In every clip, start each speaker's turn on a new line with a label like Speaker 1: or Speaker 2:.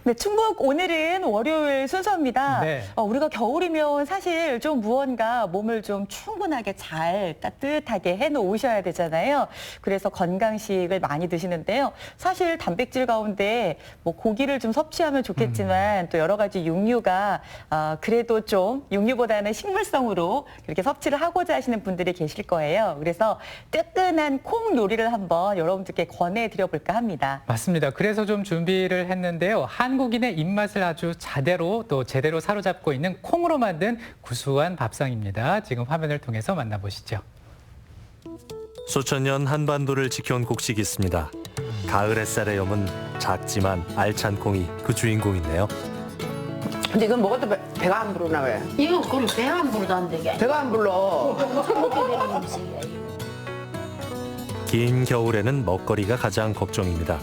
Speaker 1: 네, 충북 오늘은 월요일 순서입니다.
Speaker 2: 네.
Speaker 1: 우리가 겨울이면 사실 좀 무언가 몸을 좀 충분하게 잘 따뜻하게 해놓으셔야 되잖아요. 그래서 건강식을 많이 드시는데요. 사실 단백질 가운데 뭐 고기를 좀 섭취하면 좋겠지만 또 여러 가지 육류가 그래도 좀 육류보다는 식물성으로 이렇게 섭취를 하고자 하시는 분들이 계실 거예요. 그래서 뜨끈한 콩 요리를 한번 여러분들께 권해드려 볼까 합니다.
Speaker 2: 맞습니다. 그래서 좀 준비를 했는데요. 한국인의 입맛을 아주 제대로 사로잡고 있는 콩으로 만든 구수한 밥상입니다. 지금 화면을 통해서 만나보시죠.
Speaker 3: 수천 년 한반도를 지켜온 곡식이 있습니다. 가을 햇살에 여문 작지만 알찬 콩이 그 주인공인데요.
Speaker 4: 근데 이건 먹어도 배가 안 부르나 왜?
Speaker 5: 이거 그럼 배 안 부르도 안 되게.
Speaker 4: 배가 안 불러.
Speaker 5: 먹게 되는 음식이야.
Speaker 3: 긴 겨울에는 먹거리가 가장 걱정입니다.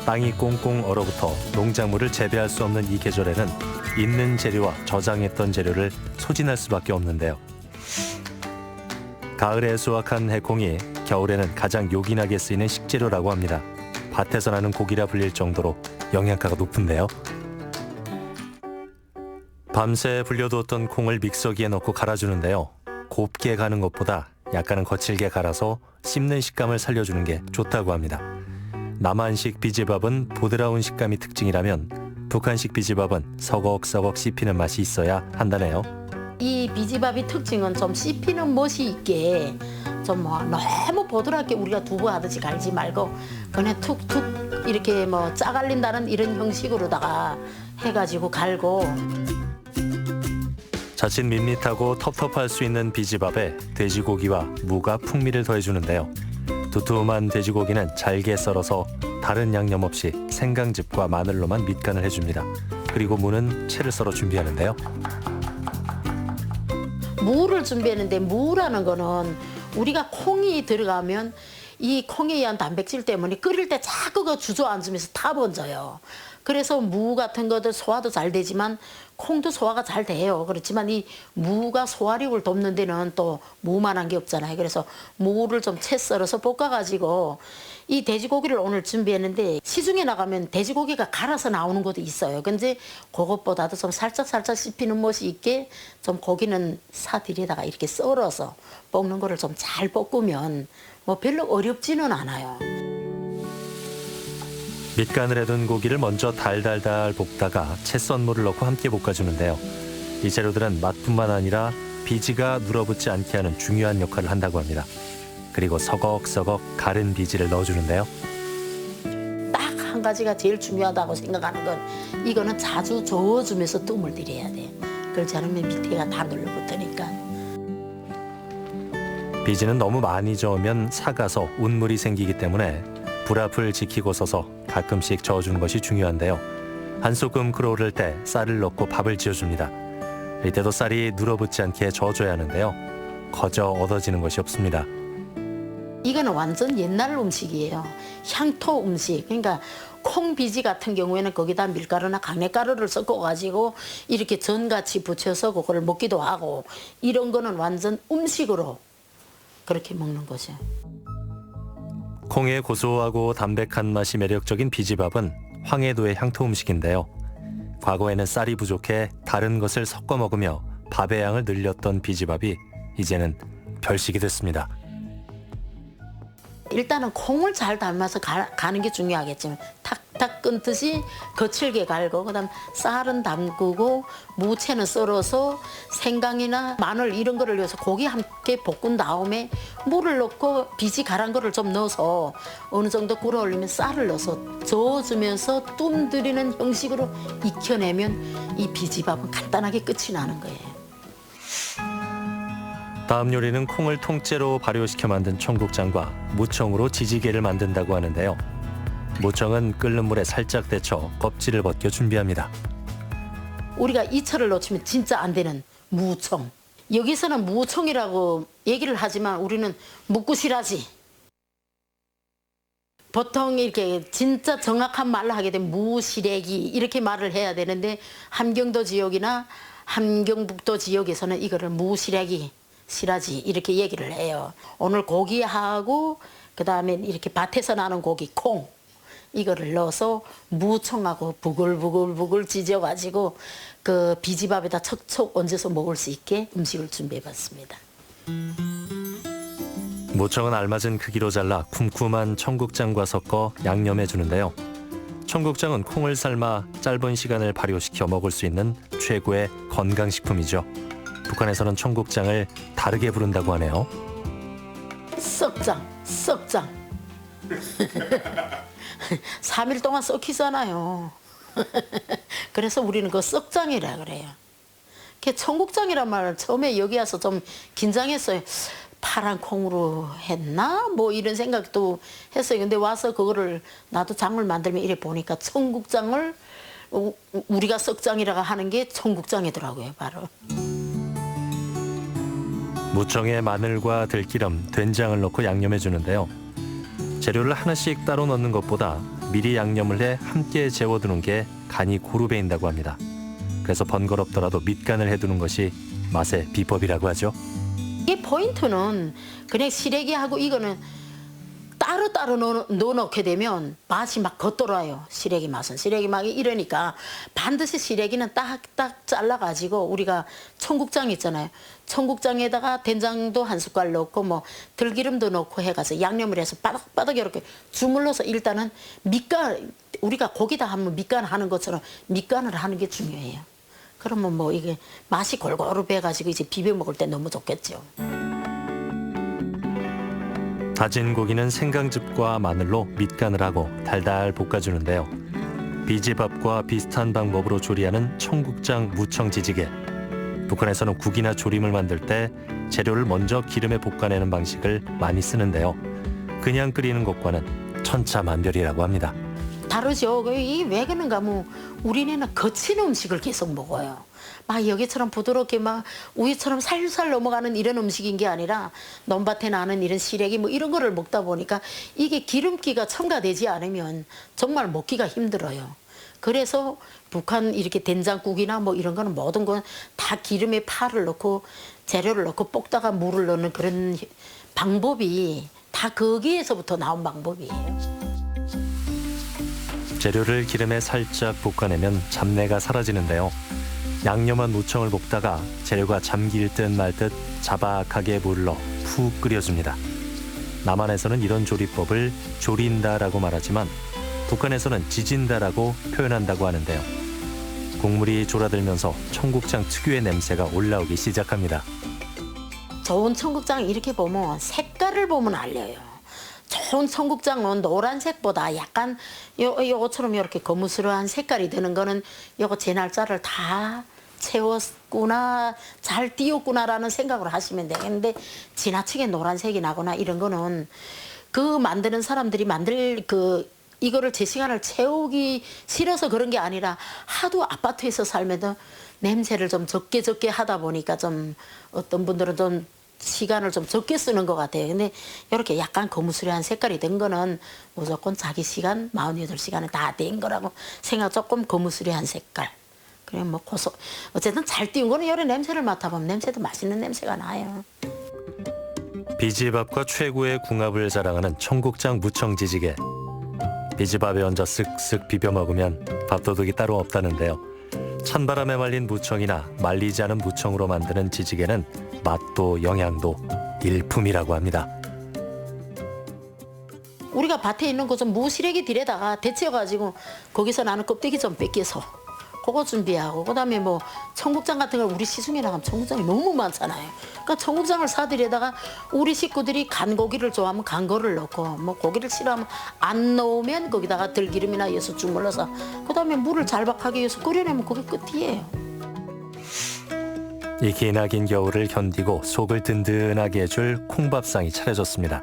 Speaker 3: 땅이 꽁꽁 얼어붙어 농작물을 재배할 수 없는 이 계절에는 있는 재료와 저장했던 재료를 소진할 수밖에 없는데요. 가을에 수확한 해콩이 겨울에는 가장 요긴하게 쓰이는 식재료라고 합니다. 밭에서 나는 고기라 불릴 정도로 영양가가 높은데요. 밤새 불려두었던 콩을 믹서기에 넣고 갈아주는데요. 곱게 가는 것보다 약간은 거칠게 갈아서 씹는 식감을 살려주는 게 좋다고 합니다. 남한식 비지밥은 부드러운 식감이 특징이라면 북한식 비지밥은 서걱서걱 씹히는 맛이 있어야 한다네요.
Speaker 5: 이 비지밥의 특징은 좀 씹히는 멋이 있게 좀 뭐 너무 보드랍게 우리가 두부 하듯이 갈지 말고 그냥 툭툭 이렇게 뭐 짜갈린다는 이런 형식으로다가 해가지고 갈고.
Speaker 3: 자칫 밋밋하고 텁텁할 수 있는 비지밥에 돼지고기와 무가 풍미를 더해주는데요. 두툼한 돼지고기는 잘게 썰어서 다른 양념 없이 생강즙과 마늘로만 밑간을 해줍니다. 그리고 무는 채를 썰어 준비하는데요.
Speaker 5: 무를 준비했는데 무라는 거는 우리가 콩이 들어가면 이 콩에 의한 단백질 때문에 끓일 때 자꾸 그 주저앉으면서 다 번져요. 그래서 무 같은 것도 소화도 잘 되지만 콩도 소화가 잘 돼요. 그렇지만 이 무가 소화력을 돕는 데는 또 무만한 게 없잖아요. 그래서 무를 좀 채 썰어서 볶아가지고 이 돼지고기를 오늘 준비했는데 시중에 나가면 돼지고기가 갈아서 나오는 것도 있어요. 근데 그것보다도 좀 살짝 씹히는 맛이 있게 좀 고기는 사들에다가 이렇게 썰어서 볶는 거를 좀 잘 볶으면 뭐 별로 어렵지는 않아요.
Speaker 3: 밑간을 해둔 고기를 먼저 달달달 볶다가 채 썬 무를 넣고 함께 볶아주는데요. 이 재료들은 맛뿐만 아니라 비지가 눌어붙지 않게 하는 중요한 역할을 한다고 합니다. 그리고 서걱서걱 가른 비지를 넣어주는데요.
Speaker 5: 딱 한 가지가 제일 중요하다고 생각하는 건 이거는 자주 저어주면서 뜸을 들여야 돼. 그렇지 않으면 밑에가 다 눌러붙으니까.
Speaker 3: 비지는 너무 많이 저으면 삭아서 운물이 생기기 때문에 불 앞을 지키고 서서 가끔씩 저어주는 것이 중요한데요. 한 소끔 끓어오를 때 쌀을 넣고 밥을 지어줍니다. 이때도 쌀이 눌어붙지 않게 저어줘야 하는데요. 거저 얻어지는 것이 없습니다.
Speaker 5: 이거는 완전 옛날 음식이에요. 향토 음식. 그러니까 콩비지 같은 경우에는 거기다 밀가루나 강냉가루를 섞어가지고 이렇게 전같이 부쳐서 그거를 먹기도 하고 이런 거는 완전 음식으로 그렇게 먹는 거죠.
Speaker 3: 콩의 고소하고 담백한 맛이 매력적인 비지밥은 황해도의 향토 음식인데요. 과거에는 쌀이 부족해 다른 것을 섞어 먹으며 밥의 양을 늘렸던 비지밥이 이제는 별식이 됐습니다.
Speaker 5: 일단은 콩을 잘 삶아서 가는 게 중요하겠지만 탁탁 끊듯이 거칠게 갈고 그다음 쌀은 담그고 무채는 썰어서 생강이나 마늘 이런 거를 넣어서 고기 함께 볶은 다음에 물을 넣고 비지 갈은 거를 좀 넣어서 어느 정도 끓어올리면 쌀을 넣어서 저어주면서 뜸 들이는 형식으로 익혀내면 이 비지밥은 간단하게 끝이 나는 거예요.
Speaker 3: 다음 요리는 콩을 통째로 발효시켜 만든 청국장과 무청으로 지지개를 만든다고 하는데요. 무청은 끓는 물에 살짝 데쳐 껍질을 벗겨 준비합니다.
Speaker 5: 우리가 이철을 놓치면 진짜 안 되는 무청. 여기서는 무청이라고 얘기를 하지만 우리는 묵구시라지. 보통 이렇게 진짜 정확한 말로 하게 되면 무시래기 이렇게 말을 해야 되는데 함경도 지역이나 함경북도 지역에서는 이거를 무시래기 시라지 이렇게 얘기를 해요. 오늘 고기하고 그다음에 이렇게 밭에서 나는 고기 콩 이거를 넣어서 무청하고 부글부글 지져가지고 그 비지밥에다 척척 얹어서 먹을 수 있게 음식을 준비해봤습니다.
Speaker 3: 무청은 알맞은 크기로 잘라 쿰쿰한 청국장과 섞어 양념해 주는데요. 청국장은 콩을 삶아 짧은 시간을 발효시켜 먹을 수 있는 최고의 건강식품이죠. 북한에서는 청국장을 다르게 부른다고 하네요.
Speaker 5: 썩장. 3일 동안 썩히잖아요. 그래서 우리는 그 썩장이라 그래요. 그 청국장이란 말을 처음에 여기 와서 좀 긴장했어요. 파란 콩으로 했나? 뭐 이런 생각도 했어요. 근데 와서 그거를 나도 장을 만들면 이래 보니까 청국장을 우리가 썩장이라고 하는 게 청국장이더라고요, 바로.
Speaker 3: 무청에 마늘과 들기름, 된장을 넣고 양념해 주는데요. 재료를 하나씩 따로 넣는 것보다 미리 양념을 해 함께 재워두는 게 간이 고루 배인다고 합니다. 그래서 번거롭더라도 밑간을 해두는 것이 맛의 비법이라고 하죠.
Speaker 5: 이 포인트는 그냥 시래기하고 이거는 따로따로 넣어놓게 되면 맛이 막 겉돌아요. 시래기 맛은. 시래기 맛이 이러니까 반드시 시래기는 딱딱 잘라가지고 우리가 청국장 있잖아요. 청국장에다가 된장도 한 숟갈 넣고 뭐 들기름도 넣고 해가지고 양념을 해서 바닥바닥 이렇게 주물러서 일단은 밑간, 우리가 고기다 하면 밑간 하는 것처럼 밑간을 하는 게 중요해요. 그러면 뭐 이게 맛이 골고루 배가지고 이제 비벼 먹을 때 너무 좋겠죠.
Speaker 3: 다진 고기는 생강즙과 마늘로 밑간을 하고 달달 볶아주는데요. 비지밥과 비슷한 방법으로 조리하는 청국장 무청지지개. 북한에서는 국이나 조림을 만들 때 재료를 먼저 기름에 볶아내는 방식을 많이 쓰는데요. 그냥 끓이는 것과는 천차만별이라고 합니다.
Speaker 5: 다르죠. 왜 그런가 뭐 우리네는 거친 음식을 계속 먹어요. 막 여기처럼 부드럽게 막 우유처럼 살살 넘어가는 이런 음식인 게 아니라 논밭에 나는 이런 시래기 뭐 이런 거를 먹다 보니까 이게 기름기가 첨가되지 않으면 정말 먹기가 힘들어요. 그래서 북한 이렇게 된장국이나 뭐 이런 거는 모든 건 다 기름에 파를 넣고 재료를 넣고 볶다가 물을 넣는 그런 방법이 다 거기에서부터 나온 방법이에요.
Speaker 3: 재료를 기름에 살짝 볶아내면 잡내가 사라지는데요. 양념한 무청을 볶다가 재료가 잠길 듯 말 듯 자박하게 물을 넣어 푹 끓여줍니다. 남한에서는 이런 조리법을 조린다라고 말하지만 북한에서는 지진다라고 표현한다고 하는데요. 국물이 졸아들면서 청국장 특유의 냄새가 올라오기 시작합니다.
Speaker 5: 좋은 청국장 이렇게 보면 색깔을 보면 알려요. 좋은 청국장은 노란색보다 약간 요거처럼 이렇게 거무스러한 색깔이 드는 거는 요거 제 날짜를 다 채웠구나, 잘 띄웠구나라는 생각을 하시면 되겠는데 지나치게 노란색이 나거나 이런 거는 그 만드는 사람들이 이거를 제 시간을 채우기 싫어서 그런 게 아니라 하도 아파트에서 살면서 냄새를 좀 적게 하다 보니까 좀 어떤 분들은 좀 시간을 좀 적게 쓰는 것 같아요. 근데 이렇게 약간 거무스레한 색깔이 된 거는 무조건 자기 시간 48시간은 다 된 거라고 생각. 조금 거무스레한 색깔. 그래 뭐 어쨌든 잘 띄운 거는 여러 냄새를 맡아보면 냄새도 맛있는 냄새가 나요.
Speaker 3: 비지밥과 최고의 궁합을 자랑하는 청국장 무청지지개. 비지밥에 얹어 쓱쓱 비벼 먹으면 밥도둑이 따로 없다는데요. 찬바람에 말린 무청이나 말리지 않은 무청으로 만드는 지지개는 맛도 영양도 일품이라고 합니다.
Speaker 5: 우리가 밭에 있는 거 좀 무시래기 들에다가 데쳐가지고 거기서 나는 껍데기 좀 뺏겨서 그거 준비하고 그다음에 뭐 청국장 같은 걸 우리 시중에 나가면 청국장이 너무 많잖아요. 그러니까 청국장을 사들여다가 우리 식구들이 간 고기를 좋아하면 간 거를 넣고 뭐 고기를 싫어하면 안 넣으면 거기다가 들기름이나 여수 주물러서 그다음에 물을 잘박하게 해서 끓여내면 그게 끝이에요.
Speaker 3: 이 기나긴 겨울을 견디고 속을 든든하게 해줄 콩밥상이 차려졌습니다.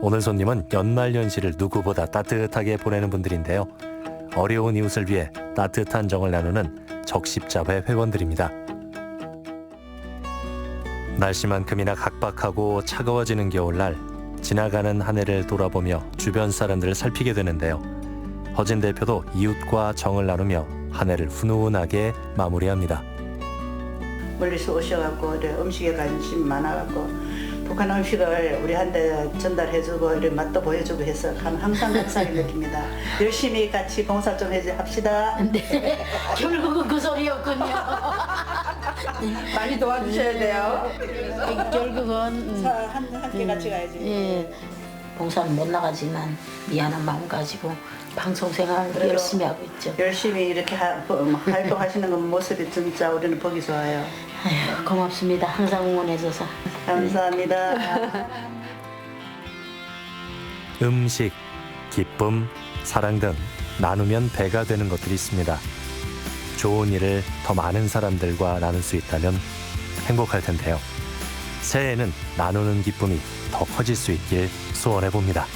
Speaker 3: 오늘 손님은 연말연시를 누구보다 따뜻하게 보내는 분들인데요. 어려운 이웃을 위해 따뜻한 정을 나누는 적십자회 회원들입니다. 날씨만큼이나 각박하고 차가워지는 겨울날 지나가는 한 해를 돌아보며 주변 사람들을 살피게 되는데요. 허진 대표도 이웃과 정을 나누며 한 해를 훈훈하게 마무리합니다.
Speaker 6: 멀리서 오셔갖고 음식에 관심 많아갖고 북한 음식을 우리한테 전달해주고 이런 맛도 보여주고 해서 항상 감사하게 느낍니다. 열심히 같이 봉사 좀 합시다.
Speaker 5: 네, 결국은 그 소리였군요.
Speaker 4: 많이 도와주셔야 돼요.
Speaker 5: 결국은
Speaker 6: 함께 같이 가야지.
Speaker 5: 예, 봉사는 못 나가지만 미안한 마음 가지고 방송 생활
Speaker 6: 그래요.
Speaker 5: 열심히 하고 있죠.
Speaker 6: 열심히 이렇게 활동하시는 건 모습이 진짜 우리는 보기 좋아요.
Speaker 5: 아유, 고맙습니다. 항상 응원해줘서.
Speaker 6: 감사합니다.
Speaker 3: 음식, 기쁨, 사랑 등 나누면 배가 되는 것들이 있습니다. 좋은 일을 더 많은 사람들과 나눌 수 있다면 행복할 텐데요. 새해에는 나누는 기쁨이 더 커질 수 있길 소원해 봅니다.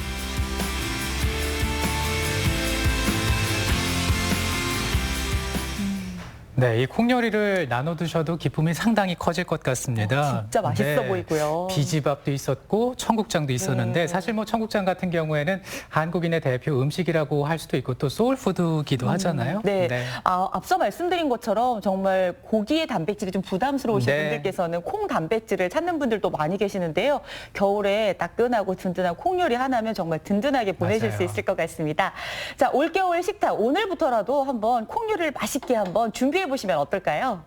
Speaker 2: 네, 이 콩요리를 나눠 드셔도 기쁨이 상당히 커질 것 같습니다.
Speaker 1: 진짜 맛있어 보이고요.
Speaker 2: 비지밥도 있었고 청국장도 있었는데
Speaker 1: 네.
Speaker 2: 사실 뭐 청국장 같은 경우에는 한국인의 대표 음식이라고 할 수도 있고 또 소울푸드기도 하잖아요.
Speaker 1: 네. 앞서 말씀드린 것처럼 정말 고기의 단백질이 좀 부담스러우신
Speaker 2: 네.
Speaker 1: 분들께서는 콩 단백질을 찾는 분들도 많이 계시는데요. 겨울에 따끈하고 든든한 콩 요리 하나면 정말 든든하게 보내실
Speaker 2: 맞아요.
Speaker 1: 수 있을 것 같습니다. 자, 올겨울 식탁 오늘부터라도 한번 콩 요리를 맛있게 한번 준비해 보시면 어떨까요?